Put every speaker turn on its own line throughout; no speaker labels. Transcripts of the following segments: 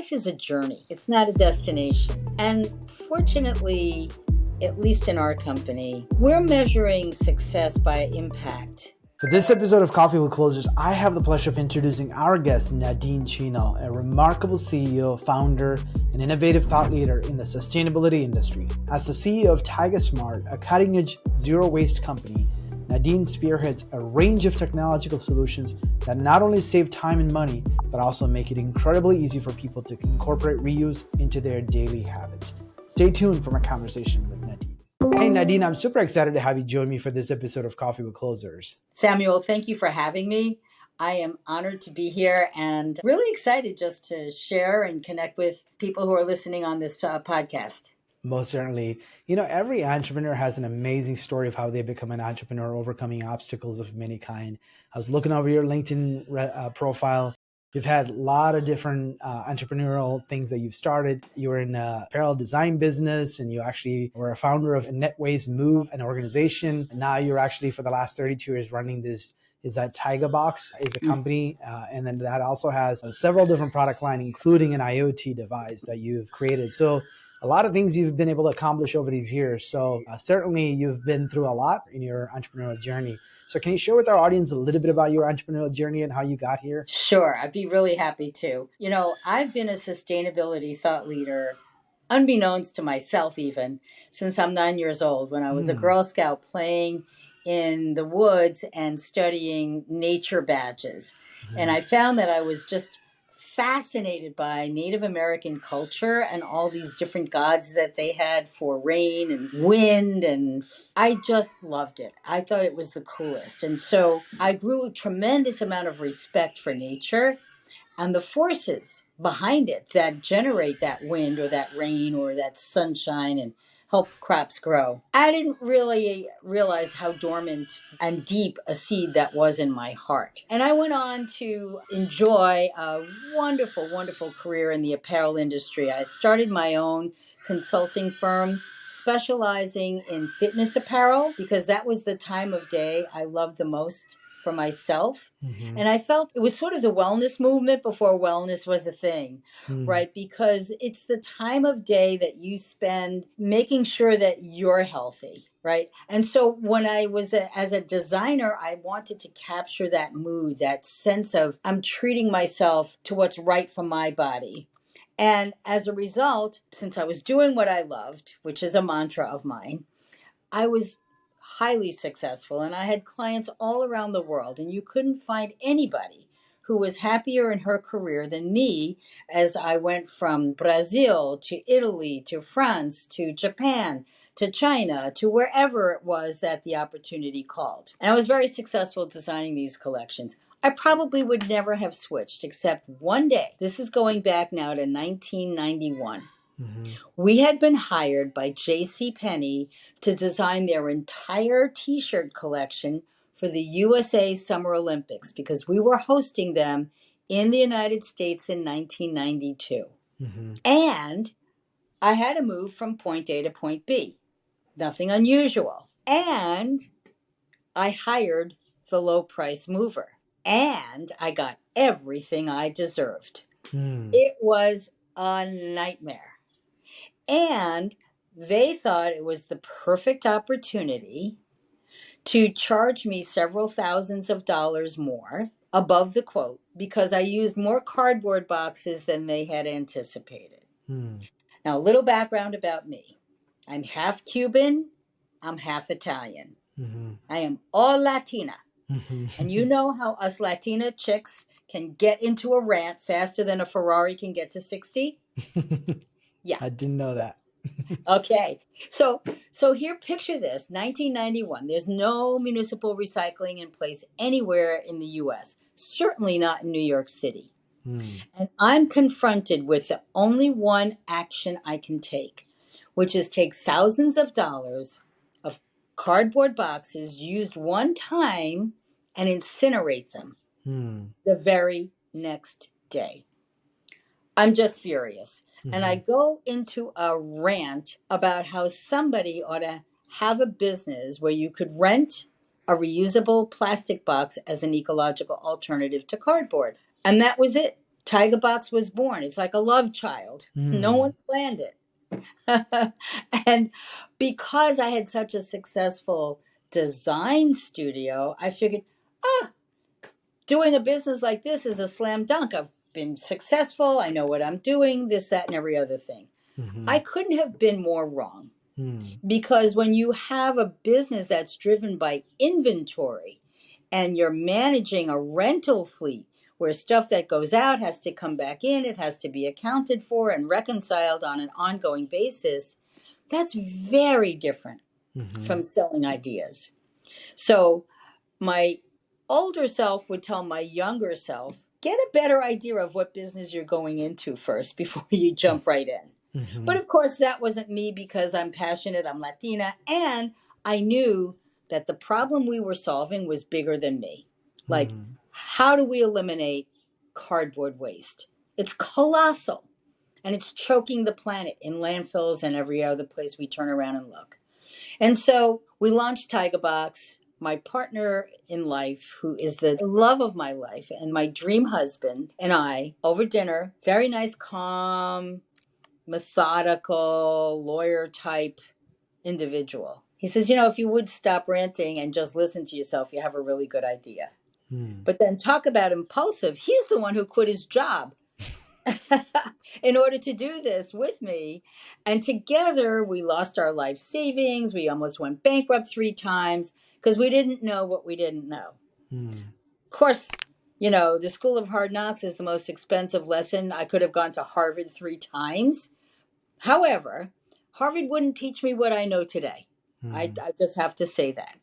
life is a journey. It's not a destination. And fortunately, at least in our company, we're measuring success by impact.
For this episode of Coffee with Closers, I have the pleasure of introducing our guest, Nadine Cino, a remarkable CEO, founder, and innovative thought leader in the sustainability industry. As the CEO of Tyga Smart, a cutting-edge zero-waste company, Nadine spearheads a range of technological solutions that not only save time and money, but also make it incredibly easy for people to incorporate reuse into their daily habits. Stay tuned for my conversation with Nadine. Hey Nadine, I'm super excited to have you join me for this episode of Coffee with Closers.
Samuel, thank you for having me. I am honored to be here and really excited just to share and connect with people who are listening on this podcast.
Most certainly. You know, every entrepreneur has an amazing story of how they become an entrepreneur, overcoming obstacles of many kind. I was looking over your LinkedIn profile. You've had a lot of different entrepreneurial things that you've started. You were in apparel design business, and you actually were a founder of Netways Move, an organization. And now you're actually, for the last 32 years, running this, is that Tyga Box is a company. And then that also has several different product lines, including an IoT device that you've created. So a lot of things you've been able to accomplish over these years. So certainly you've been through a lot in your entrepreneurial journey. So can you share with our audience a little bit about your entrepreneurial journey and how you got here?
Sure, I'd be really happy to. You know, I've been a sustainability thought leader, unbeknownst to myself even, since I'm 9 years old, when I was a Girl Scout playing in the woods and studying nature badges. And I found that I was just fascinated by Native American culture and all these different gods that they had for rain and wind. And I just loved it. I thought it was the coolest. And so I grew a tremendous amount of respect for nature and the forces behind it that generate that wind or that rain or that sunshine and help crops grow. I didn't really realize how dormant and deep a seed that was in my heart. And I went on to enjoy a wonderful, wonderful career in the apparel industry. I started my own consulting firm specializing in fitness apparel because that was the time of day I loved the most for myself. And I felt it was sort of the wellness movement before wellness was a thing, right? Because it's the time of day that you spend making sure that you're healthy, right? And so when I was as a designer, I wanted to capture that mood, that sense of I'm treating myself to what's right for my body. And as a result, since I was doing what I loved, which is a mantra of mine, I was highly successful and I had clients all around the world, and you couldn't find anybody who was happier in her career than me as I went from Brazil to Italy to France to Japan to China to wherever it was that the opportunity called. And I was very successful designing these collections. I probably would never have switched except one day. This is going back now to 1991. We had been hired by JCPenney to design their entire t-shirt collection for the USA Summer Olympics because we were hosting them in the United States in 1992. And I had to move from point A to point B. Nothing unusual. And I hired the low price mover. And I got everything I deserved. It was a nightmare. And they thought it was the perfect opportunity to charge me several thousands of dollars more above the quote because I used more cardboard boxes than they had anticipated. Now, a little background about me. I'm half Cuban. I'm half Italian. I am all Latina. And you know how us Latina chicks can get into a rant faster than a Ferrari can get to 60? Yeah.
I didn't know that.
Okay. So here, picture this, 1991. There's no municipal recycling in place anywhere in the U.S., certainly not in New York City. And I'm confronted with the only one action I can take, which is take thousands of dollars of cardboard boxes used one time and incinerate them the very next day. I'm just furious. And I go into a rant about how somebody ought to have a business where you could rent a reusable plastic box as an ecological alternative to cardboard. And that was it. Tyga Box was born. It's like a love child. No one planned it. And because I had such a successful design studio, I figured, ah, doing a business like this is a slam dunk. I've been successful. I know what I'm doing, this, that, and every other thing. I couldn't have been more wrong. Because when you have a business that's driven by inventory and you're managing a rental fleet where stuff that goes out has to come back in, it has to be accounted for and reconciled on an ongoing basis, that's very different from selling ideas. So my older self would tell my younger self, get a better idea of what business you're going into first before you jump right in. But of course, that wasn't me because I'm passionate, I'm Latina, and I knew that the problem we were solving was bigger than me. Like, how do we eliminate cardboard waste? It's colossal, and it's choking the planet in landfills and every other place we turn around and look. And so we launched Tyga Box. My partner in life, who is the love of my life and my dream husband, and I, over dinner, very nice, calm, methodical, lawyer type individual. He says, if you would stop ranting and just listen to yourself, you have a really good idea. But then talk about impulsive. He's the one who quit his job in order to do this with me. And together we lost our life savings. We almost went bankrupt 3 times because we didn't know what we didn't know. Of course, the School of Hard Knocks is the most expensive lesson. I could have gone to Harvard 3 times. However, Harvard wouldn't teach me what I know today. I just have to say that.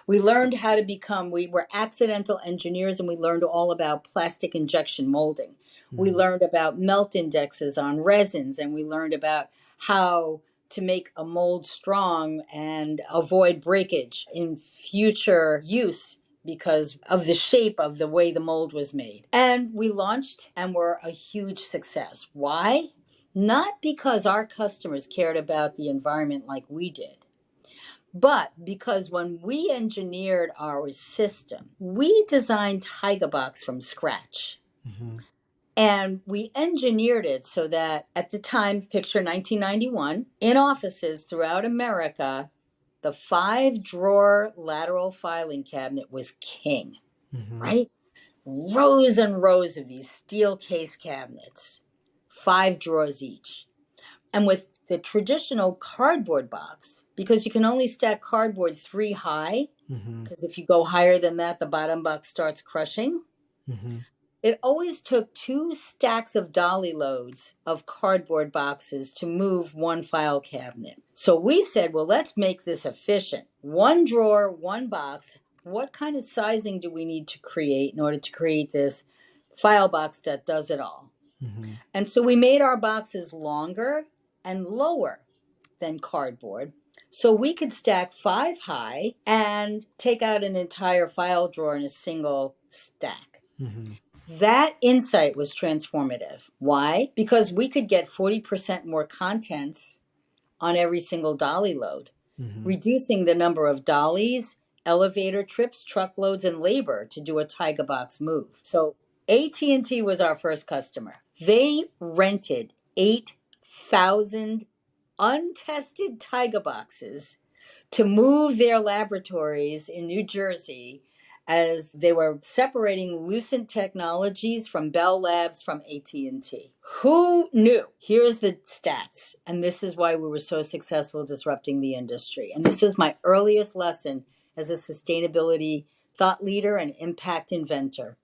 We learned how to we were accidental engineers, and we learned all about plastic injection molding. We learned about melt indexes on resins, and we learned about how to make a mold strong and avoid breakage in future use because of the shape of the way the mold was made. And we launched and were a huge success. Why? Not because our customers cared about the environment like we did, but because when we engineered our system, we designed Tyga Box from scratch. And we engineered it so that at the time, picture 1991, in offices throughout America, the 5-drawer lateral filing cabinet was king, right? Rows and rows of these steel case cabinets, 5 drawers each. And with the traditional cardboard box, because you can only stack cardboard 3 high, because if you go higher than that, the bottom box starts crushing. It always took 2 stacks of dolly loads of cardboard boxes to move 1 file cabinet. So we said, well, let's make this efficient. 1 drawer, 1 box. What kind of sizing do we need to create in order to create this file box that does it all? And so we made our boxes longer and lower than cardboard, so we could stack 5 high and take out an entire file drawer in a single stack. That insight was transformative. Why? Because we could get 40% more contents on every single dolly load, reducing the number of dollies, elevator trips, truckloads, and labor to do a Tyga Box move. So AT&T was our first customer. They rented 8,000 untested Tyga Boxes to move their laboratories in New Jersey as they were separating Lucent Technologies from Bell Labs from AT&T. Who knew? Here's the stats, and this is why we were so successful disrupting the industry. And this was my earliest lesson as a sustainability thought leader and impact inventor.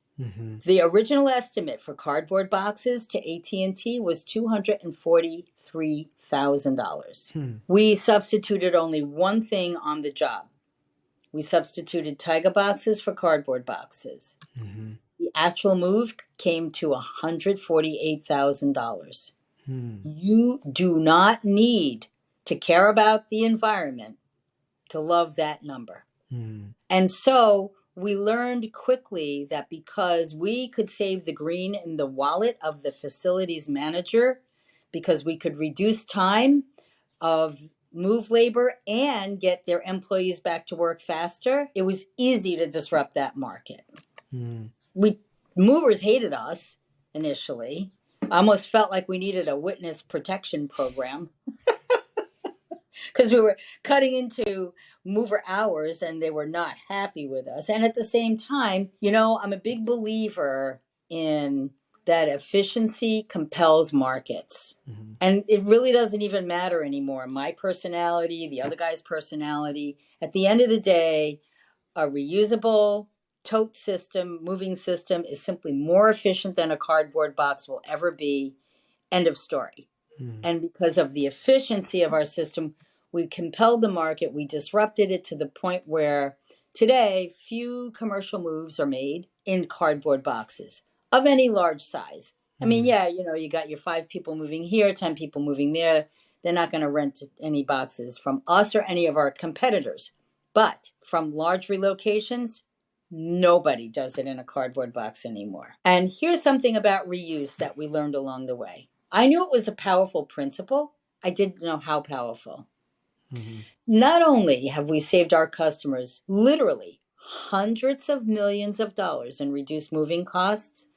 The original estimate for cardboard boxes to AT&T was $243,000. We substituted only one thing on the job. We substituted Tyga boxes for cardboard boxes. The actual move came to $148,000. You do not need to care about the environment to love that number. And so we learned quickly that because we could save the green in the wallet of the facilities manager, because we could reduce time of move labor and get their employees back to work faster, it was easy to disrupt that market. Movers hated us initially. I almost felt like we needed a witness protection program because we were cutting into mover hours and they were not happy with us. And at the same time, I'm a big believer in that efficiency compels markets. Mm-hmm. And it really doesn't even matter anymore. My personality, the other guy's personality. At the end of the day, a reusable tote system, moving system is simply more efficient than a cardboard box will ever be. End of story. And because of the efficiency of our system, we compelled the market. We disrupted it to the point where today few commercial moves are made in cardboard boxes of any large size. I mean, yeah, you got your 5 people moving here, 10 people moving there. They're not going to rent any boxes from us or any of our competitors. But from large relocations, nobody does it in a cardboard box anymore. And here's something about reuse that we learned along the way. I knew it was a powerful principle. I didn't know how powerful. Mm-hmm. Not only have we saved our customers literally hundreds of millions of dollars in reduced moving costs,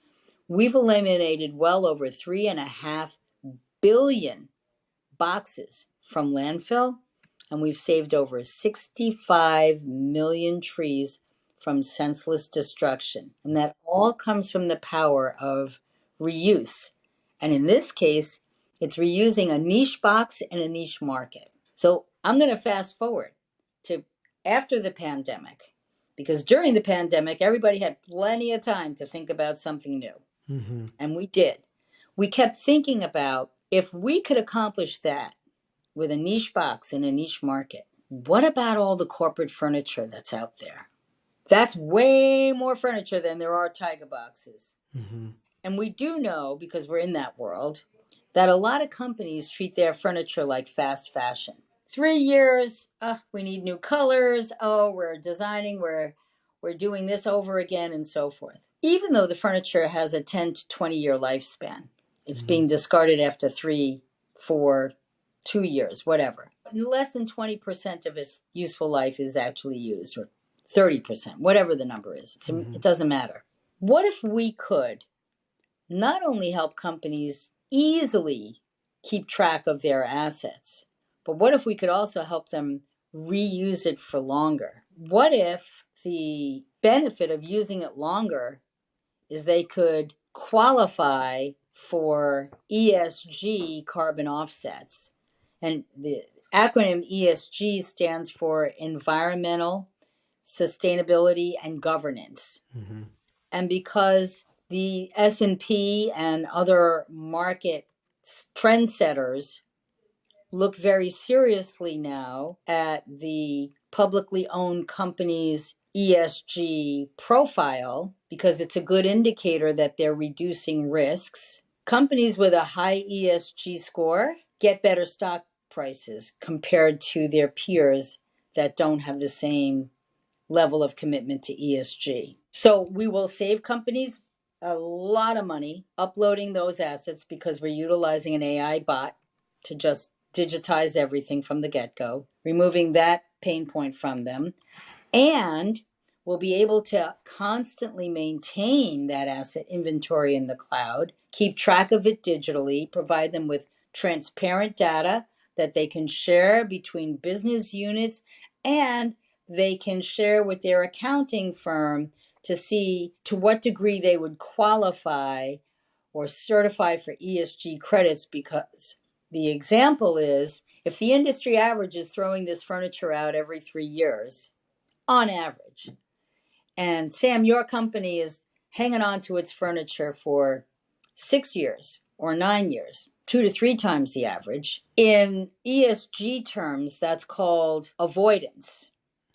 we've eliminated well over 3.5 billion boxes from landfill, and we've saved over 65 million trees from senseless destruction. And that all comes from the power of reuse. And in this case, it's reusing a niche box in a niche market. So I'm going to fast forward to after the pandemic, because during the pandemic, everybody had plenty of time to think about something new. Mm-hmm. And we did. We kept thinking about if we could accomplish that with a niche box in a niche market, what about all the corporate furniture that's out there? That's way more furniture than there are Tyga boxes. Mm-hmm. And we do know, because we're in that world, that a lot of companies treat their furniture like fast fashion. 3 years, we need new colors. Oh, we're designing, we're doing this over again, and so forth. Even though the furniture has a 10 to 20-year lifespan, it's being discarded after 3, 4, 2 years, whatever. Less than 20% of its useful life is actually used, or 30%, whatever the number is. It doesn't matter. What if we could not only help companies easily keep track of their assets, but what if we could also help them reuse it for longer? What if the benefit of using it longer is they could qualify for ESG carbon offsets? And the acronym ESG stands for environmental, sustainability, and governance. Mm-hmm. And because the S&P and other market trendsetters look very seriously now at the publicly owned company's ESG profile, because it's a good indicator that they're reducing risks. Companies with a high ESG score get better stock prices compared to their peers that don't have the same level of commitment to ESG. So we will save companies a lot of money uploading those assets because we're utilizing an AI bot to just digitize everything from the get-go, removing that pain point from them. And we'll be able to constantly maintain that asset inventory in the cloud, keep track of it digitally, provide them with transparent data that they can share between business units, and they can share with their accounting firm to see to what degree they would qualify or certify for ESG credits. Because the example is, if the industry average is throwing this furniture out every 3 years, on average, and Sam, your company is hanging on to its furniture for 6 years or 9 years, 2 to 3 times the average. In ESG terms, that's called avoidance.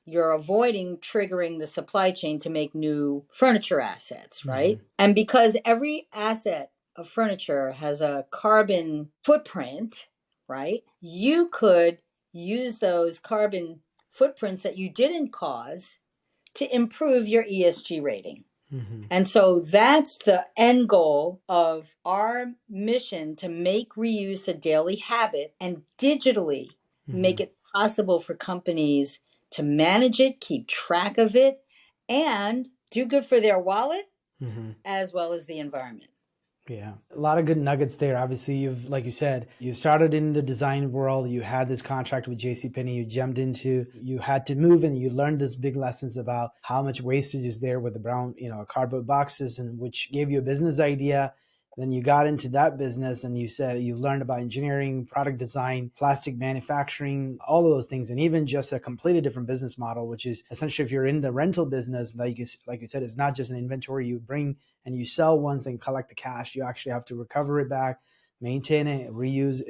You're avoiding triggering the supply chain to make new furniture assets, right? Mm-hmm. And because every asset of furniture has a carbon footprint, right? You could use those carbon footprints that you didn't cause to improve your ESG rating. Mm-hmm. And so that's the end goal of our mission, to make reuse a daily habit and digitally make it possible for companies to manage it, keep track of it, and do good for their wallet as well as the environment.
Yeah, a lot of good nuggets there. Obviously, you've, like you said, you started in the design world. You had this contract with JCPenney. You jumped into. You had to move, and you learned this big lessons about how much wastage is there with the brown, cardboard boxes, and which gave you a business idea. Then you got into that business, and you said you learned about engineering, product design, plastic manufacturing, all of those things, and even just a completely different business model, which is essentially if you're in the rental business, like you said, it's not just an inventory you bring and you sell once and collect the cash. You actually have to recover it back, maintain it, reuse.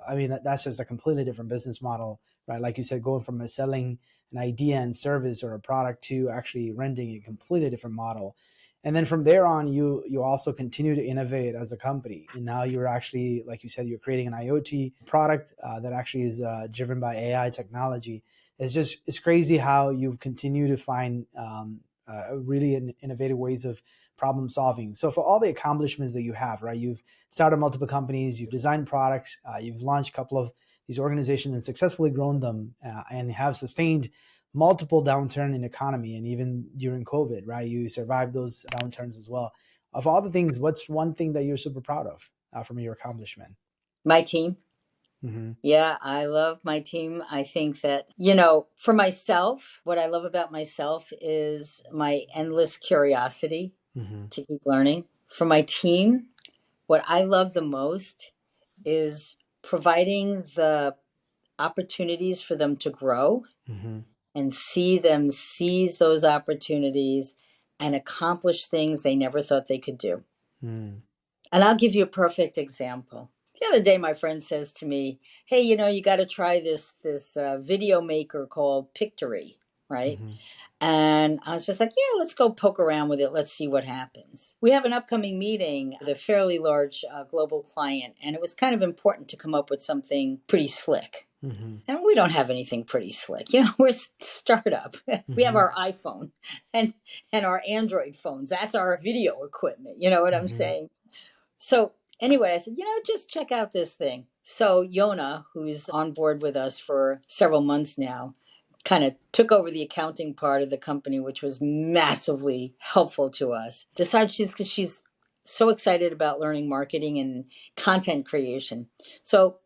I mean, that's just a completely different business model, right? Like you said, going from selling an idea and service or a product to actually renting a completely different model. And then from there on, you also continue to innovate as a company. And now you're actually, like you said, you're creating an IoT product that actually is driven by AI technology. It's crazy how you continue to find really innovative ways of problem solving. So for all the accomplishments that you have, right, you've started multiple companies, you've designed products, you've launched a couple of these organizations and successfully grown them and have sustained multiple downturn in economy. And even during COVID, right, you survived those downturns as well. Of all the things, what's one thing that you're super proud of from your accomplishment?
My team.
Mm-hmm.
Yeah, I love my team. I think that, for myself, what I love about myself is my endless curiosity
Mm-hmm.
to keep learning. For my team, what I love the most is providing the opportunities for them to grow
Mm-hmm.
and see them seize those opportunities and accomplish things they never thought they could do.
Mm-hmm.
And I'll give you a perfect example. The other day, my friend says to me, "Hey, you got to try this video maker called Pictory, right?"
Mm-hmm.
And I was just like, "Yeah, let's go poke around with it. Let's see what happens." We have an upcoming meeting with a fairly large global client, and it was kind of important to come up with something pretty slick.
Mm-hmm.
And we don't have anything pretty slick. We're a startup. We have
Mm-hmm.
our iPhone and our Android phones. That's our video equipment. You know what I'm
Mm-hmm.
saying? So anyway, I said, just check out this thing. So Yona, who's on board with us for several months now, kind of took over the accounting part of the company, which was massively helpful to us. Decides she's so excited about learning marketing and content creation. So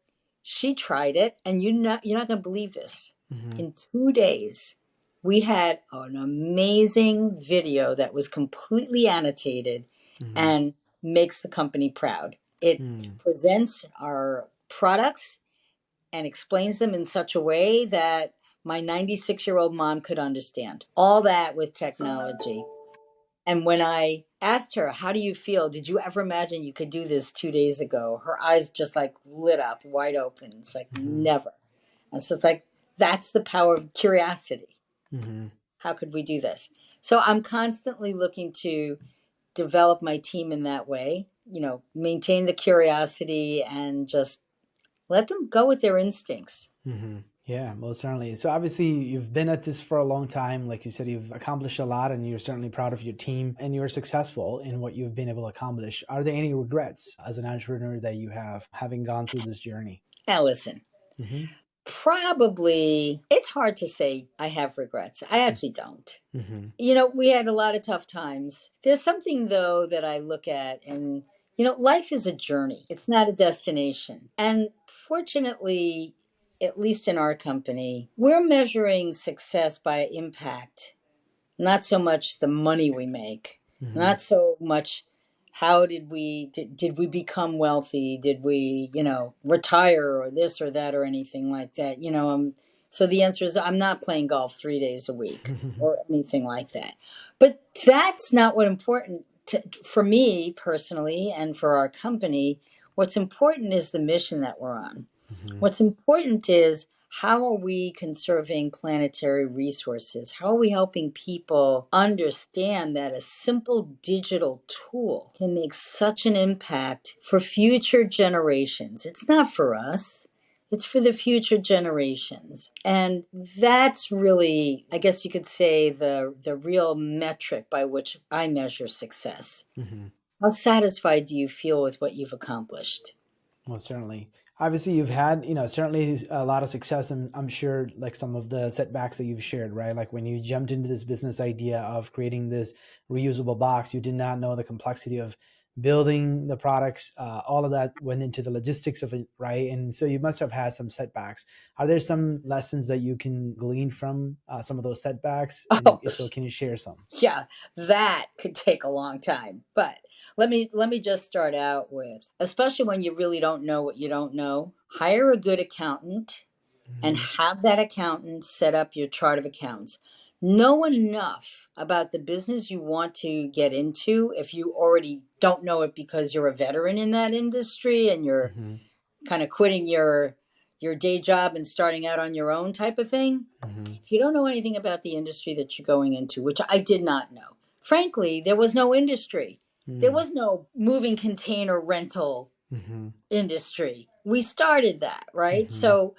she tried it, and you're not going to believe this.
Mm-hmm.
In 2 days, we had an amazing video that was completely annotated
Mm-hmm.
and makes the company proud. It
Mm-hmm.
presents our products and explains them in such a way that my 96-year-old mom could understand. All that with technology. And when I asked her, "How do you feel? Did you ever imagine you could do this 2 days ago?" Her eyes just like lit up wide open. It's like,
Mm-hmm.
never. And so it's like, that's the power of curiosity.
Mm-hmm.
How could we do this? So I'm constantly looking to develop my team in that way, maintain the curiosity and just let them go with their instincts.
Mm-hmm. Yeah, most certainly. So obviously you've been at this for a long time. Like you said, you've accomplished a lot and you're certainly proud of your team and you're successful in what you've been able to accomplish. Are there any regrets as an entrepreneur that you have having gone through this journey?
Now, listen,
Mm-hmm.
probably it's hard to say I have regrets. I actually don't.
Mm-hmm.
We had a lot of tough times. There's something, though, that I look at, and, life is a journey, it's not a destination. And fortunately, at least in our company, we're measuring success by impact, not so much the money we make,
Mm-hmm.
not so much how did we become wealthy, did we retire or this or that or anything like that. So the answer is I'm not playing golf 3 days a week or anything like that. But that's not what important for me personally and for our company. What's important is the mission that we're on.
Mm-hmm.
What's important is how are we conserving planetary resources? How are we helping people understand that a simple digital tool can make such an impact for future generations? It's not for us. It's for the future generations. And that's really, I guess you could say, the real metric by which I measure success.
Mm-hmm.
How satisfied do you feel with what you've accomplished?
Well, certainly. Obviously, you've had, certainly a lot of success, and I'm sure like some of the setbacks that you've shared, right? Like when you jumped into this business idea of creating this reusable box, you did not know the complexity of building the products, all of that went into the logistics of it, right? And so you must have had some setbacks. Are there some lessons that you can glean from some of those setbacks? And
Oh,
if so, can you share some?
yeah, that could take a long time. But let me just start out with, especially when you really don't know what you don't know, hire a good accountant and
Mm-hmm.
have that accountant set up your chart of accounts. Know enough about the business you want to get into if you already don't know it because you're a veteran in that industry and you're
Mm-hmm.
kind of quitting your day job and starting out on your own type of thing.
Mm-hmm.
If you don't know anything about the industry that you're going into, which I did not know, frankly, there was no industry. There was no moving container rental
Mm-hmm.
industry. We started that, right?
Mm-hmm.
So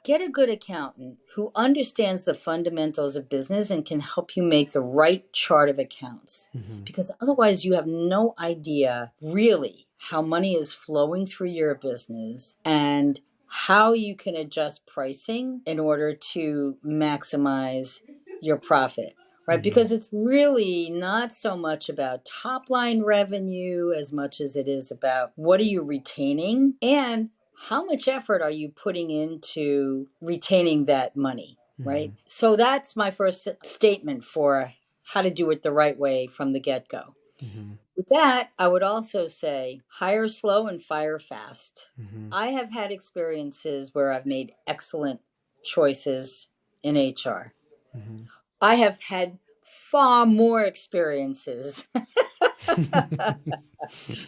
get a good accountant who understands the fundamentals of business and can help you make the right chart of accounts.
Mm-hmm.
Because otherwise, you have no idea really how money is flowing through your business and how you can adjust pricing in order to maximize your profit, right?
Mm-hmm.
Because it's really not so much about top line revenue as much as it is about what are you retaining and how much effort are you putting into retaining that money,
Mm-hmm.
right? So that's my first statement for how to do it the right way from the get go.
Mm-hmm.
With that, I would also say hire slow and fire fast.
Mm-hmm.
I have had experiences where I've made excellent choices in HR.
Mm-hmm.
I have had far more experiences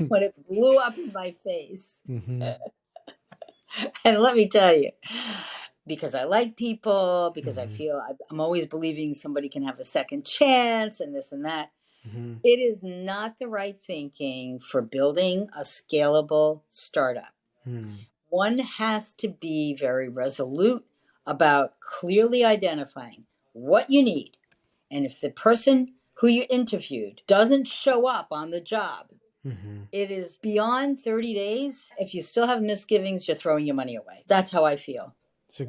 when it blew up in my face.
Mm-hmm.
And let me tell you, because I like people, because I
Mm-hmm.
feel I'm always believing somebody can have a second chance and this and that.
Mm-hmm.
It is not the right thinking for building a scalable startup.
Mm-hmm.
One has to be very resolute about clearly identifying what you need. And if the person who you interviewed doesn't show up on the job,
Mm-hmm.
it is beyond 30 days. If you still have misgivings, you're throwing your money away. That's how I feel.
It's a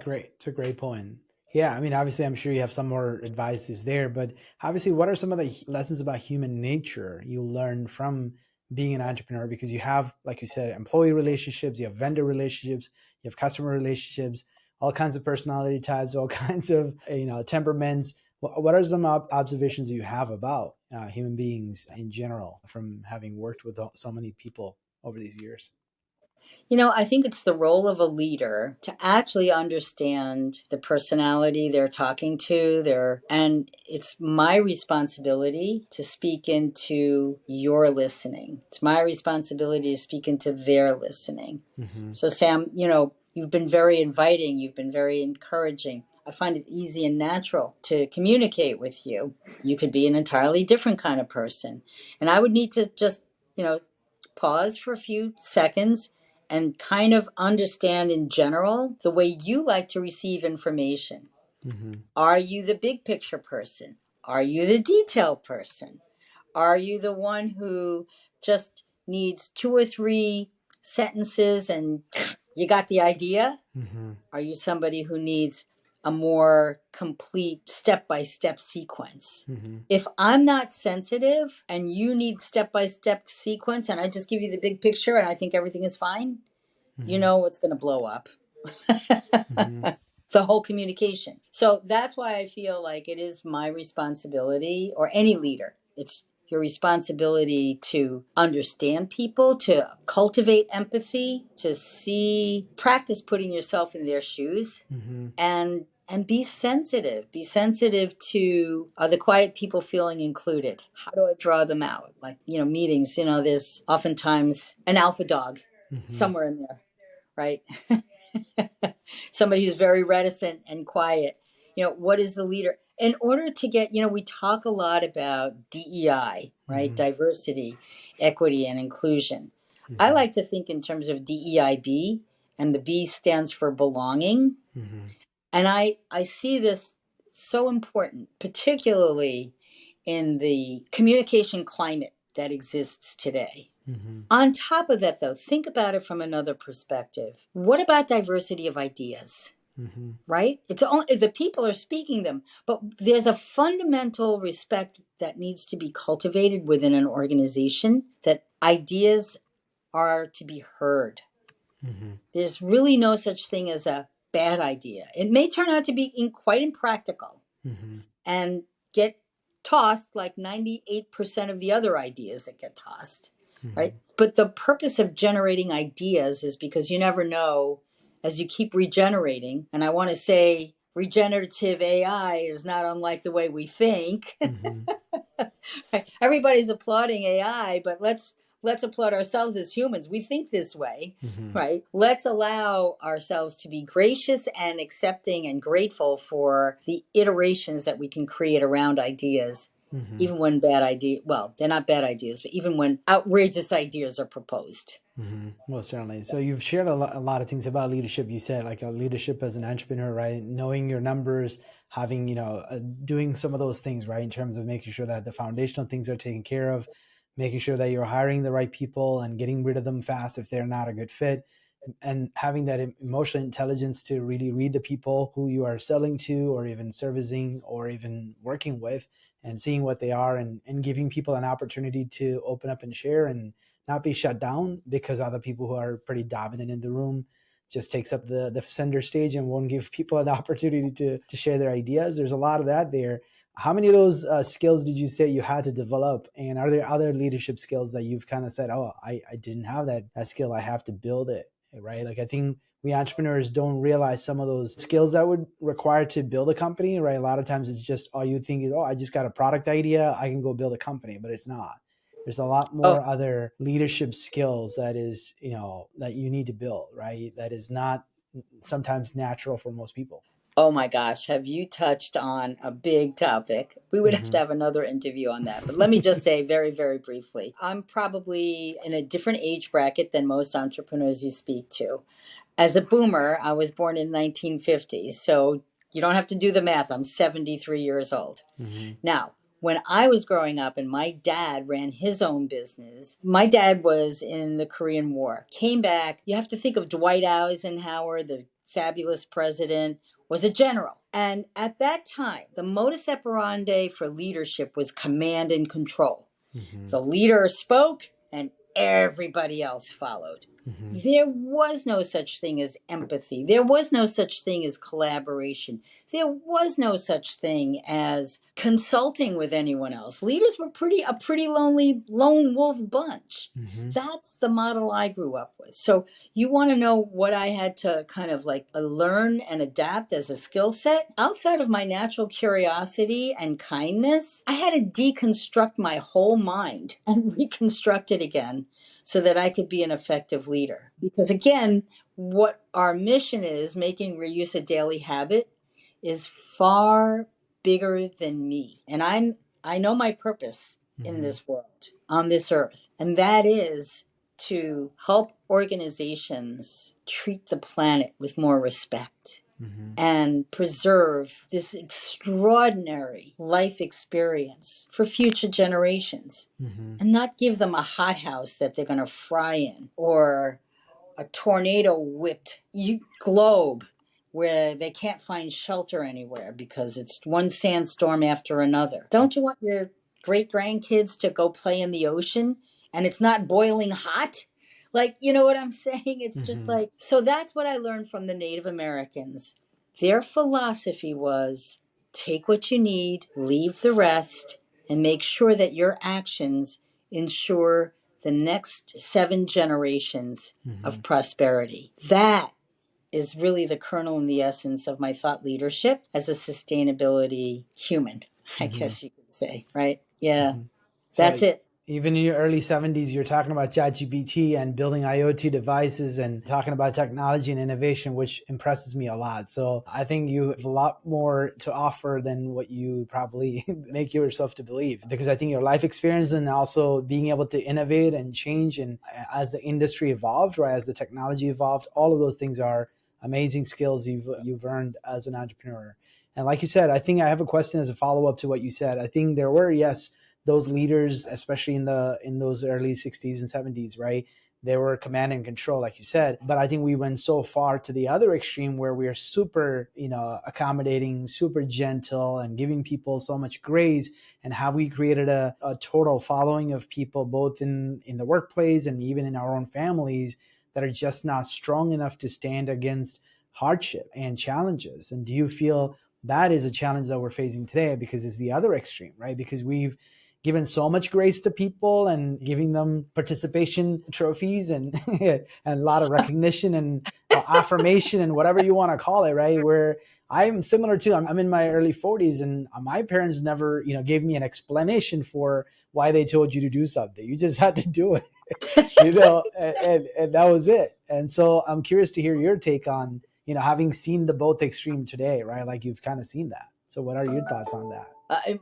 great point. Yeah, I mean, obviously, I'm sure you have some more advices there, but obviously, what are some of the lessons about human nature you learn from being an entrepreneur? Because you have, like you said, employee relationships, you have vendor relationships, you have customer relationships, all kinds of personality types, all kinds of temperaments. What are some observations you have about human beings in general from having worked with so many people over these years?
I think it's the role of a leader to actually understand the personality they're talking to, and it's my responsibility to speak into your listening. It's my responsibility to speak into their listening.
Mm-hmm.
So Sam, you've been very inviting, you've been very encouraging. I find it easy and natural to communicate with you. You could be an entirely different kind of person. And I would need to just, pause for a few seconds and kind of understand in general the way you like to receive information.
Mm-hmm.
Are you the big picture person? Are you the detail person? Are you the one who just needs two or three sentences and you got the idea?
Mm-hmm.
Are you somebody who needs a more complete step by step sequence?
Mm-hmm.
If I'm not sensitive and you need step by step sequence and I just give you the big picture and I think everything is fine, you
Mm-hmm.
know it's going to blow up.
Mm-hmm.
The whole communication. So that's why I feel like it is my responsibility, or any leader. It's your responsibility to understand people, to cultivate empathy, to practice putting yourself in their shoes,
Mm-hmm.
and be sensitive. Be sensitive to the quiet people feeling included. How do I draw them out? Like, meetings, there's oftentimes an alpha dog
Mm-hmm.
somewhere in there, right? Somebody who's very reticent and quiet. What is the leader? In order to get, we talk a lot about DEI, right?
Mm-hmm.
Diversity, equity, and inclusion. I
Mm-hmm.
like to think in terms of DEIB, and the B stands for belonging.
Mm-hmm.
And I see this so important, particularly in the communication climate that exists today.
Mm-hmm.
On top of that, though, think about it from another perspective. What about diversity of ideas?
Mm-hmm.
Right? It's only the people are speaking them, but there's a fundamental respect that needs to be cultivated within an organization that Ideas are to be heard.
Mm-hmm.
There's really no such thing as a bad idea. It may turn out to be quite impractical
Mm-hmm.
and get tossed like 98% of the other ideas that get tossed, right?
Mm-hmm.
But the purpose of generating ideas is because you never know as you keep regenerating. And I want to say regenerative AI is not unlike the way we think.
Mm-hmm.
Everybody's applauding AI, but let's applaud ourselves as humans. We think this way,
Mm-hmm.
right? Let's allow ourselves to be gracious and accepting and grateful for the iterations that we can create around ideas,
Mm-hmm.
even when bad idea, well, they're not bad ideas, but even when outrageous ideas are proposed.
Mm-hmm. Most certainly. So you've shared a lot of things about leadership. You said like a leadership as an entrepreneur, right? Knowing your numbers, having, doing some of those things, right? In terms of making sure that the foundational things are taken care of, making sure that you're hiring the right people and getting rid of them fast if they're not a good fit, and having that emotional intelligence to really read the people who you are selling to or even servicing or even working with, and seeing what they are, and giving people an opportunity to open up and share and not be shut down because other people who are pretty dominant in the room just takes up the center stage and won't give people an opportunity to share their ideas. There's a lot of that there. How many of those skills did you say you had to develop? And are there other leadership skills that you've kind of said, oh, I didn't have that skill, I have to build it, right? Like I think we entrepreneurs don't realize some of those skills that would require to build a company, right? A lot of times it's just all you think is, oh, I just got a product idea, I can go build a company, but it's not. There's a lot more
Oh,
other leadership skills that is, that you need to build, right? That is not sometimes natural for most people.
oh my gosh, have you touched on a big topic? We would have
Mm-hmm.
to have another interview on that. But let me just say very, very briefly, I'm probably in a different age bracket than most entrepreneurs you speak to. As a boomer, I was born in 1950, so you don't have to do the math. I'm 73 years old.
Mm-hmm.
Now, when I was growing up and my dad ran his own business, my dad was in the Korean War, came back. You have to think of Dwight Eisenhower, the fabulous president, was a general. And at that time, the modus operandi for leadership was command and control.
Mm-hmm.
The leader spoke and everybody else followed.
Mm-hmm.
There was no such thing as empathy. There was no such thing as collaboration. There was no such thing as consulting with anyone else. Leaders were a pretty lonely lone wolf bunch.
Mm-hmm.
That's the model I grew up with. So you want to know what I had to kind of like learn and adapt as a skill set? Outside of my natural curiosity and kindness, I had to deconstruct my whole mind and reconstruct it again so that I could be an effective leader. Because again, what our mission is, making reuse a daily habit, is far bigger than me. And I know my purpose in
Mm-hmm.
this world, on this earth, and that is to help organizations treat the planet with more respect
Mm-hmm.
and preserve this extraordinary life experience for future generations
Mm-hmm.
and not give them a hothouse that they're going to fry in or a tornado whipped globe where they can't find shelter anywhere because it's one sandstorm after another. Don't you want your great grandkids to go play in the ocean and it's not boiling hot? Like, you know what I'm saying? It's just
Mm-hmm.
like, so that's what I learned from the Native Americans. Their philosophy was take what you need, leave the rest, and make sure that your actions ensure the next 7 generations
Mm-hmm.
of prosperity. That is really the kernel and the essence of my thought leadership as a sustainability human, I
Mm-hmm.
guess you could say, right? Yeah,
Mm-hmm. So
that's it.
even in your early 70s, you're talking about ChatGPT and building IoT devices and talking about technology and innovation, which impresses me a lot. So I think you have a lot more to offer than what you probably make yourself to believe, because I think your life experience and also being able to innovate and change, and as the industry evolved, right, as the technology evolved, all of those things are amazing skills you've earned as an entrepreneur. And like you said, I think I have a question as a follow up to what you said. I think there were, yes, those leaders, especially in those early 60s and 70s, right? they were command and control, like you said. But I think we went so far to the other extreme where we are super, accommodating, super gentle, and giving people so much grace. And have we created a total following of people, both in the workplace and even in our own families, that are just not strong enough to stand against hardship and challenges? And do you feel that is a challenge that we're facing today? Because it's the other extreme, right? Because we've given so much grace to people and giving them participation trophies and and a lot of recognition and affirmation and whatever you want to call it, right? Where I'm similar to, I'm in my early 40s, and my parents never, gave me an explanation for why they told you to do something. You just had to do it, and that was it. And so I'm curious to hear your take on, having seen the both extreme today, right? Like you've kind of seen that. So what are your thoughts on that?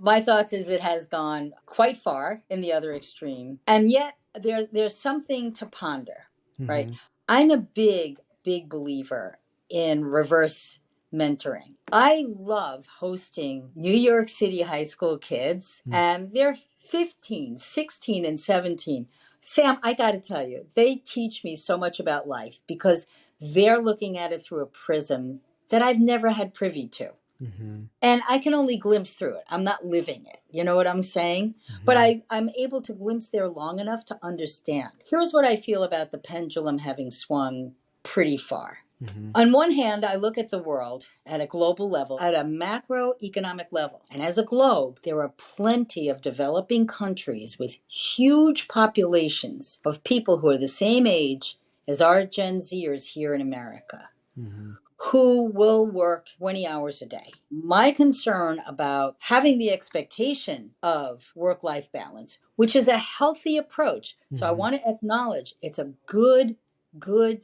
My thoughts is it has gone quite far in the other extreme, and yet there's something to ponder, right?
Mm-hmm.
I'm a big believer in reverse mentoring. I love hosting New York City high school kids, and they're 15, 16, and 17. Sam, I got to tell you, they teach me so much about life because they're looking at it through a prism that I've never had privy to.
Mm-hmm.
And I can only glimpse through it. I'm not living it. You know what I'm saying?
Mm-hmm.
But I'm able to glimpse there long enough to understand. Here's what I feel about the pendulum having swung pretty far.
Mm-hmm.
On one hand, I look at the world at a global level, at a macroeconomic level. And as a globe, there are plenty of developing countries with huge populations of people who are the same age as our Gen Zers here in America. Mm-hmm. Who will work 20 hours a day. My concern about having the expectation of work-life balance, which is a healthy approach. Mm-hmm. So I want to acknowledge it's a good,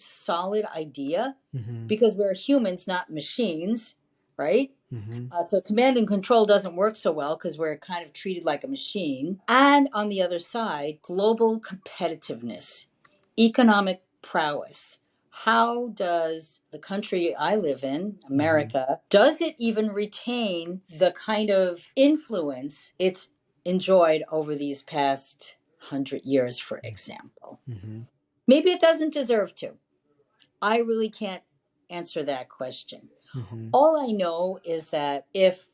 solid idea, mm-hmm. because we're humans, not machines, right? Mm-hmm. So command and control doesn't work so well because we're kind of treated like a machine. And on the other side, global competitiveness, economic prowess. How does the country I live in, America, mm-hmm. does it even retain the kind of influence it's enjoyed over these past 100 years, for example? Mm-hmm. Maybe it doesn't deserve to. I really can't answer that question. Mm-hmm. All I know is that if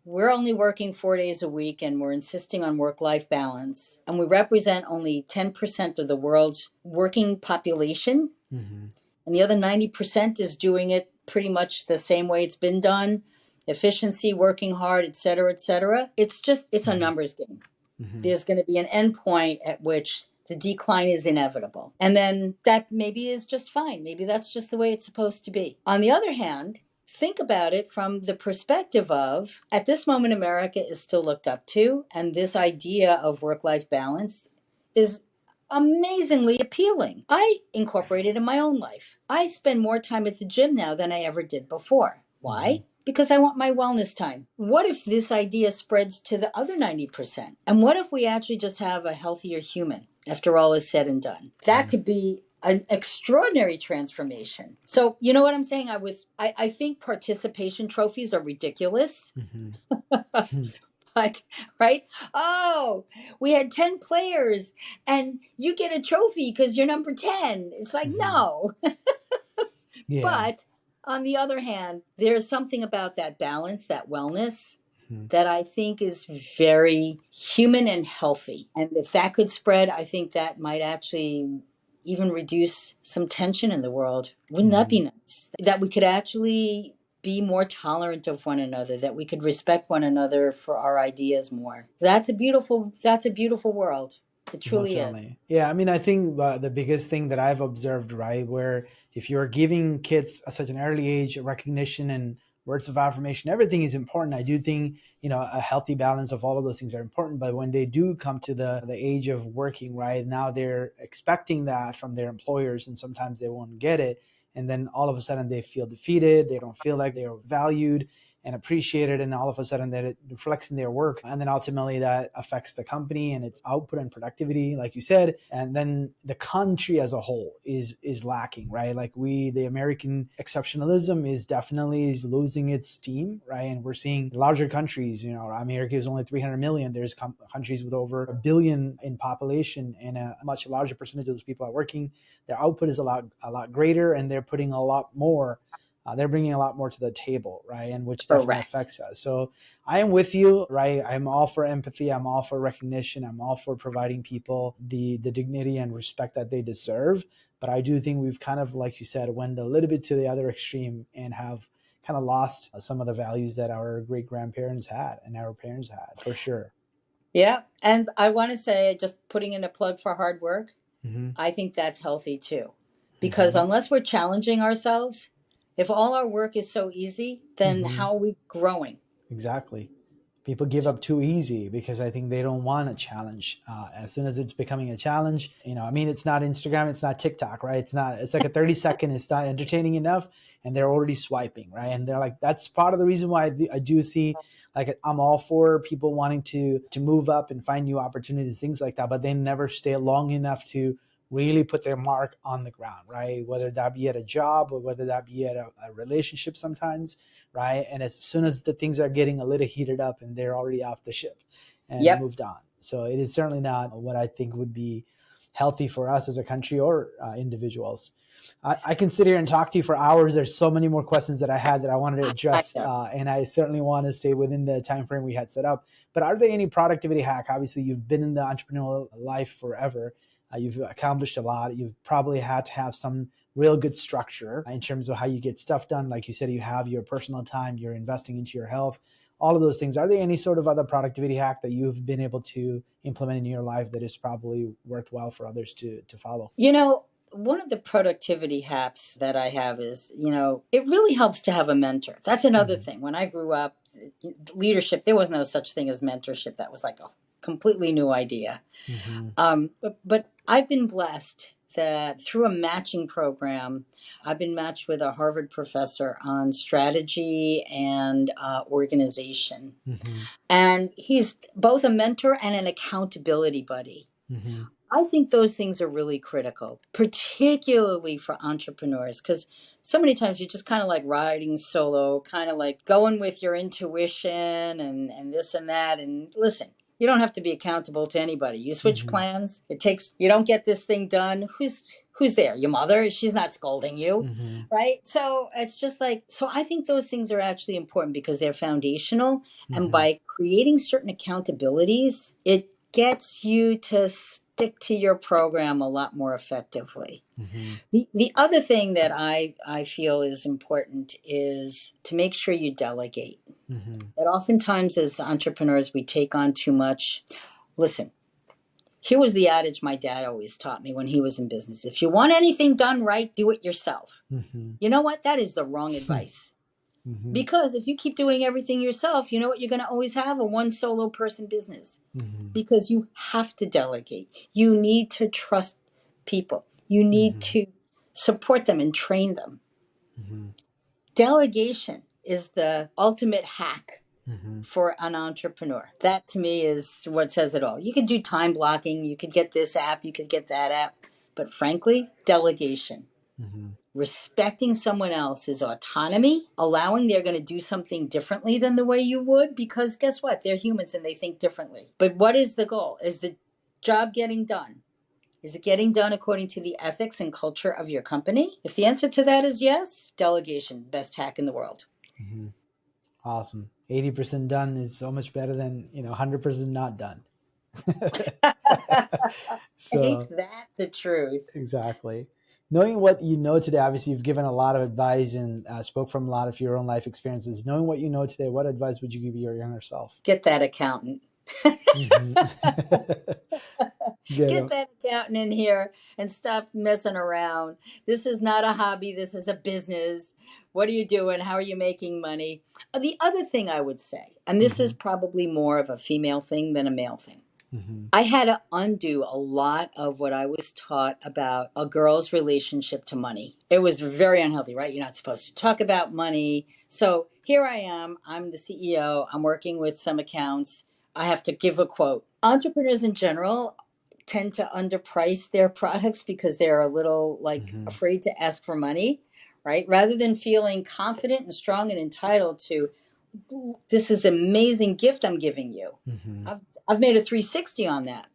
we're only working 4 days a week and we're insisting on work-life balance, and we represent only 10% of the world's working population, mm-hmm. and the other 90% is doing it pretty much the same way it's been done, efficiency, working hard, et cetera, it's mm-hmm. a numbers game. Mm-hmm. There's going to be an end point at which the decline is inevitable. And then that maybe is just fine. Maybe that's just the way it's supposed to be. On the other hand, think about it from the perspective of, at this moment, America is still looked up to, and this idea of work-life balance is amazingly appealing. I incorporate it in my own life. I spend more time at the gym now than I ever did before. Why? Because I want my wellness time. What if this idea spreads to the other 90%? And what if we actually just have a healthier human after all is said and done? That could be an extraordinary transformation. So, you know what I'm saying? I think participation trophies are ridiculous. Mm-hmm. But, right? Oh, we had 10 players and you get a trophy because you're number 10. It's like, mm-hmm. No. Yeah. But on the other hand, there's something about that balance, that wellness, mm-hmm. that I think is very human and healthy. And if that could spread, I think that might actually even reduce some tension in the world. Wouldn't mm-hmm. that be nice? That we could actually be more tolerant of one another, that we could respect one another for our ideas more. That's a beautiful world. It truly is.
Yeah, I mean, I think the biggest thing that I've observed, right, where if you're giving kids at such an early age recognition and words of affirmation, everything is important. I do think, a healthy balance of all of those things are important. But when they do come to the age of working, right, now they're expecting that from their employers, and sometimes they won't get it. And then all of a sudden they feel defeated. They don't feel like they are valued. and appreciate it, and all of a sudden that it reflects in their work, and then ultimately that affects the company and its output and productivity, like you said, and then the country as a whole is lacking, right? Like the American exceptionalism is losing its steam, right? And we're seeing larger countries, America is only 300 million. There's countries with over 1 billion in population, and a much larger percentage of those people are working. Their output is a lot greater, and they're putting a lot more. They're bringing a lot more to the table, right? And which definitely
Correct.
affects us. So I am with you, right? I'm all for empathy. I'm all for recognition. I'm all for providing people the dignity and respect that they deserve. But I do think we've kind of, like you said, went a little bit to the other extreme and have kind of lost some of the values that our great grandparents had and our parents had, for sure.
Yeah. And I want to say, just putting in a plug for hard work,
Mm-hmm.
I think that's healthy too. Because
Mm-hmm.
unless we're challenging ourselves, if all our work is so easy, then
Mm-hmm.
how are we growing?
Exactly. People give up too easy because I think they don't want a challenge. As soon as it's becoming a challenge, I mean, it's not Instagram, it's not TikTok, right? It's like a 30-second, it's not entertaining enough, and they're already swiping, right? And they're like, that's part of the reason why I do see, like, I'm all for people wanting to move up and find new opportunities, things like that, but they never stay long enough to really put their mark on the ground, right? Whether that be at a job or whether that be at a relationship sometimes, right? And as soon as the things are getting a little heated up, and they're already off the ship and
Yep.
moved on. So it is certainly not what I think would be healthy for us as a country or individuals. I can sit here and talk to you for hours. There's so many more questions that I had that I wanted to
I
address,
know.
and I certainly want to stay within the time frame we had set up. But are there any productivity hack? Obviously, you've been in the entrepreneurial life forever. You've accomplished a lot. You've probably had to have some real good structure in terms of how you get stuff done. Like you said, you have your personal time, you're investing into your health, all of those things. Are there any sort of other productivity hack that you've been able to implement in your life that is probably worthwhile for others to follow?
One of the productivity hacks that I have is, it really helps to have a mentor. That's another
Mm-hmm.
thing. When I grew up, leadership, there was no such thing as mentorship. That was like a completely new idea.
Mm-hmm.
But I've been blessed that through a matching program, I've been matched with a Harvard professor on strategy and organization.
Mm-hmm.
And he's both a mentor and an accountability buddy.
Mm-hmm.
I think those things are really critical, particularly for entrepreneurs, because so many times you're just kind of like riding solo, kind of like going with your intuition and this and that. And listen, you don't have to be accountable to anybody. You switch
Mm-hmm.
plans. You don't get this thing done. Who's there? Your mother? She's not scolding you,
Mm-hmm.
right? So it's just like, so I think those things are actually important because they're foundational. And
Mm-hmm.
by creating certain accountabilities, it gets you to stick to your program a lot more effectively.
Mm-hmm.
The other thing that I feel is important is to make sure you delegate.
Mm-hmm.
That oftentimes as entrepreneurs we take on too much. Listen, here was the adage my dad always taught me when he was in business. If you want anything done right, do it yourself.
Mm-hmm.
You know what? That is the wrong advice.
Mm-hmm.
Because if you keep doing everything yourself, you know what you're going to always have? A one solo person business.
Mm-hmm.
Because you have to delegate. You need to trust people. You need
Mm-hmm.
to support them and train them.
Mm-hmm.
Delegation is the ultimate hack
Mm-hmm.
for an entrepreneur. That to me is what says it all. You could do time blocking, you could get this app, you could get that app, but frankly, delegation.
Mm-hmm.
Respecting someone else's autonomy, allowing they're going to do something differently than the way you would, because guess what? They're humans and they think differently. But what is the goal? Is the job getting done? Is it getting done according to the ethics and culture of your company? If the answer to that is yes, delegation, best hack in the world.
Mm-hmm. Awesome. 80% done is so much better than 100% not done.
Ain't
So
that the truth?
exactly. Knowing what you know today, obviously you've given a lot of advice and spoke from a lot of your own life experiences. Knowing what you know today, what advice would you give your younger self?
Get that accountant.
Mm-hmm. Get
Get
them.
that accountant in here and stop messing around. This is not a hobby. This is a business. What are you doing? How are you making money? The other thing I would say, and this
Mm-hmm.
is probably more of a female thing than a male thing,
Mm-hmm.
I had to undo a lot of what I was taught about a girl's relationship to money. It was very unhealthy, right? You're not supposed to talk about money. So Here I am. I'm the CEO. I'm working with some accounts. I have to give a quote. Entrepreneurs in general tend to underprice their products because they're a little like afraid to ask for money, right? Rather than feeling confident and strong and entitled to, this is an amazing gift I'm giving you. I've made a 360 on that.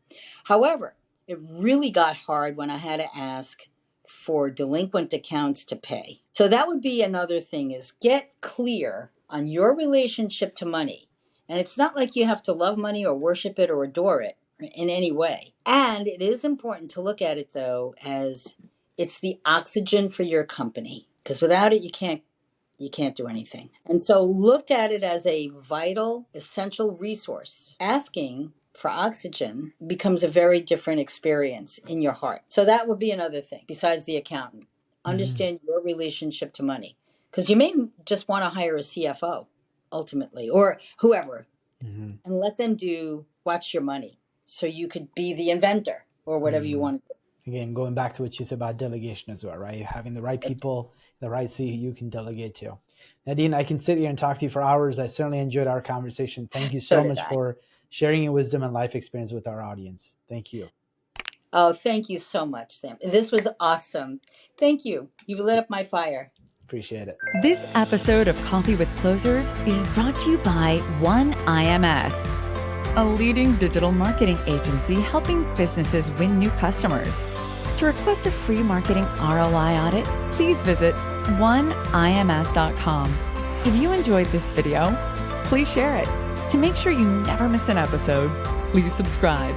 However, it really got hard when I had to ask for delinquent accounts to pay. So that would be another thing, is get clear on your relationship to money. And it's not like you have to love money or worship it or adore it in any way. And it is important to look at it, though, as it's the oxygen for your company, because without it, you can't do anything. And so looked at it as a vital, essential resource. Asking for oxygen becomes a very different experience in your heart. So that would be another thing besides the accountant. Understand your relationship to money, because you may just want to hire a CFO ultimately, or whoever, and let them watch your money so you could be the inventor or whatever you want to do.
Again, going back to what you said about delegation as well, right? Having the right people, the right seat you can delegate to. Nadine, I can sit here and talk to you for hours. I certainly enjoyed our conversation. Thank you so much for sharing your wisdom and life experience with our audience. Thank you.
Oh, thank you so much, Sam. This was awesome. Thank you. You've lit up my fire.
Appreciate it.
This episode of Coffee with Closers is brought to you by OneIMS, a leading digital marketing agency helping businesses win new customers. To request a free marketing ROI audit, please visit oneims.com. If you enjoyed this video, please share it. To make sure you never miss an episode, please subscribe.